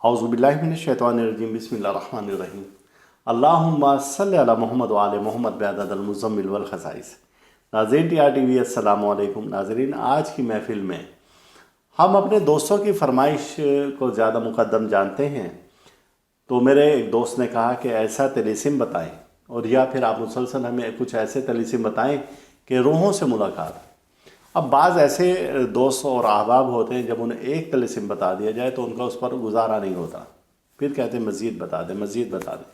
औज़ुबिल्लाहि मिनश्शैतानिर्रजीम बिस्मिल्लाहिर्रहमानिर्रहीम अल्लाहुम्मा सल्लि अला मोहम्मद व आले मोहम्मद बिअददिल मुज़म्मिल वल खसाइस। नाज़रीन TRTV अस्सलामु अलैकुम। नाज़रीन, आज की महफ़िल में हम अपने दोस्तों की फरमाइश को ज़्यादा मुक़द्दम जानते हैं। तो मेरे एक दोस्त ने कहा कि ऐसा तलीसिम बताएं, और या फिर आप मुसलसल हमें कुछ ऐसे तलीसिम बताएं कि रूहों से मुलाकात। अब बाज़ ऐसे दोस्त और अहबाब होते हैं, जब उन्हें एक तलीसिम बता दिया जाए तो उनका उस पर गुजारा नहीं होता, फिर कहते हैं मज़ीद बता दें, मज़ीद बता दें।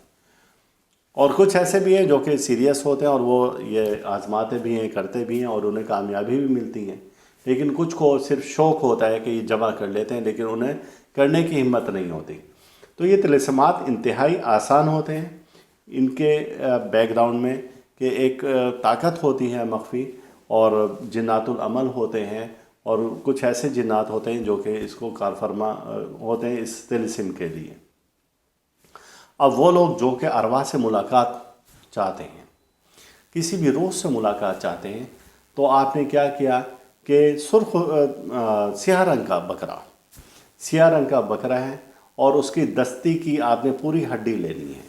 और कुछ ऐसे भी हैं जो कि सीरियस होते हैं और वो ये आजमाते भी हैं, करते भी हैं और उन्हें कामयाबी भी मिलती हैं। लेकिन कुछ को सिर्फ शौक़ होता है कि ये जमा कर लेते हैं, लेकिन उन्हें करने की हिम्मत नहीं होती। तो ये तिलिस्मात इंतहाई आसान होते हैं। इनके बैकग्राउंड में कि एक ताकत होती है मख्फी, और जिन्नातुल अमल होते हैं, और कुछ ऐसे जिन्नात होते हैं जो कि इसको कारफरमा होते हैं इस तिलिस्म के लिए। अब वो लोग जो कि अरवाह से मुलाकात चाहते हैं, किसी भी रूह से मुलाकात चाहते हैं, तो आपने क्या किया कि स्याह रंग का बकरा है और उसकी दस्ती की आपने पूरी हड्डी लेनी है,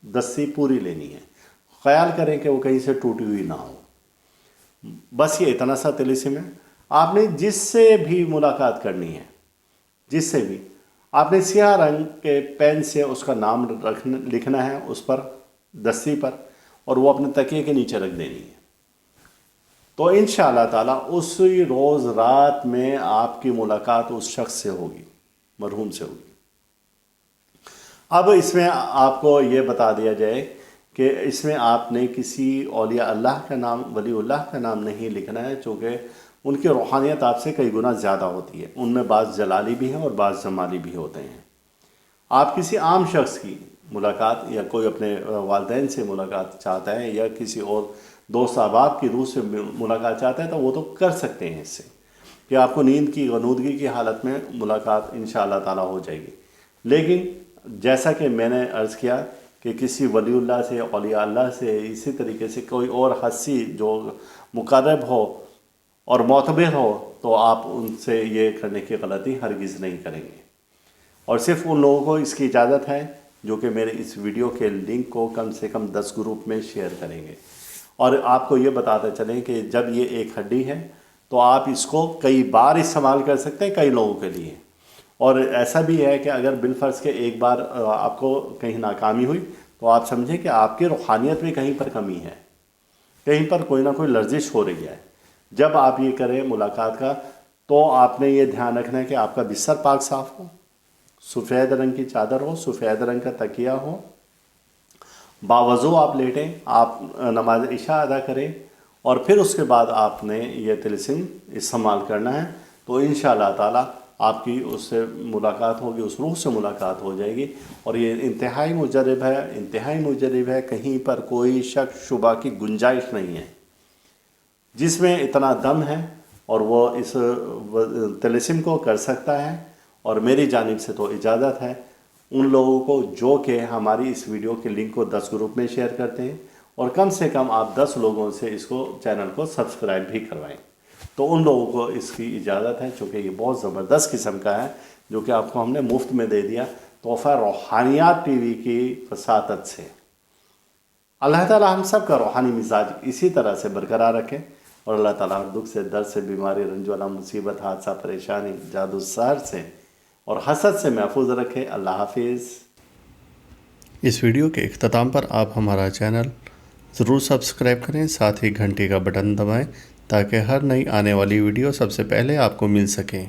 दस्ती पूरी लेनी है। ख्याल करें कि वो कहीं से टूटी हुई ना हो। बस ये इतना सा तिलिस्म है। आपने जिससे भी मुलाकात करनी है, जिससे भी, आपने स्याह रंग के पेन से उसका नाम लिखना है उस पर, दस्ती पर, और वो अपने तकिए के नीचे रख देनी है। तो इंशाअल्लाह ताला उसी रोज़ रात में आपकी मुलाकात उस शख्स से होगी, मरहूम से होगी। अब इसमें आपको ये बता दिया जाए कि इसमें आपने किसी औलिया अल्लाह का नाम, वलीउल्लाह का नाम नहीं लिखना है, चूँकि उनकी रूहानियत आपसे कई गुना ज़्यादा होती है। उनमें बाज़ जलाली भी हैं और बाज़ जमाली भी होते हैं। आप किसी आम शख्स की मुलाकात या कोई अपने वालिदैन से मुलाकात चाहता है या किसी और दोस्त अहबाब की रूह से मुलाकात चाहता है, तो वो तो कर सकते हैं इससे कि आपको नींद की गनूदगी की हालत में मुलाकात इंशाअल्लाह ताला हो जाएगी। लेकिन जैसा कि मैंने अर्ज़ किया कि किसी वलीउल्लाह से, औलिया अल्लाह से, इसी तरीके से कोई और हस्ती जो मुक़र्रब हो और मोतबर हो, तो आप उनसे ये करने की गलती हरगिज़ नहीं करेंगे। और सिर्फ़ उन लोगों को इसकी इजाज़त है जो कि मेरे इस वीडियो के लिंक को कम से कम 10 ग्रुप में शेयर करेंगे। और आपको ये बताते चलें कि जब ये एक हड्डी है तो आप इसको कई बार इस्तेमाल कर सकते हैं कई लोगों के लिए। और ऐसा भी है कि अगर बिलफर्ज के एक बार आपको कहीं नाकामी हुई, तो आप समझें कि आपकी रूहानियत में कहीं पर कमी है, कहीं पर कोई ना कोई लर्जिश हो रही है। जब आप ये करें मुलाकात का, तो आपने ये ध्यान रखना है कि आपका बिस्तर पाक साफ़ हो, सफ़ेद रंग की चादर हो, सफ़ेद रंग का तकिया हो, बावज़ू आप लेटें, आप नमाज इशा अदा करें, और फिर उसके बाद आपने ये तिलिस्म इस्तेमाल करना है। तो इंशाअल्लाह ताला आपकी उससे मुलाकात होगी, उस रूह से मुलाकात हो जाएगी। और ये इंतहाई मुजरब है, कहीं पर कोई शक शुबा की गुंजाइश नहीं है। जिसमें इतना दम है और वो इस तिलिस्म को कर सकता है। और मेरी जानिब से तो इजाज़त है उन लोगों को जो कि हमारी इस वीडियो के लिंक को 10 ग्रुप में शेयर करते हैं, और कम से कम आप 10 लोगों से इसको, चैनल को सब्सक्राइब भी करवाएं। तो उन लोगों को इसकी इजाज़त है, चूँकि ये बहुत ज़बरदस्त किस्म का है जो कि आपको हमने मुफ्त में दे दिया, तोहफ़ा रूहानियात TV की वसातत से। अल्लाह ताला हम सब का रूहानी मिजाज इसी तरह से बरकरार रखें, और अल्लाह ताला दुख से, दर्द से, बीमारी, रंजवाला, मुसीबत, हादसा, परेशानी, जादू, सहर से और हसद से महफूज रखे। अल्लाह हाफिज़। इस वीडियो के इख्तिताम पर आप हमारा चैनल ज़रूर सब्सक्राइब करें, साथ ही घंटी का बटन दबाएं ताकि हर नई आने वाली वीडियो सबसे पहले आपको मिल सके।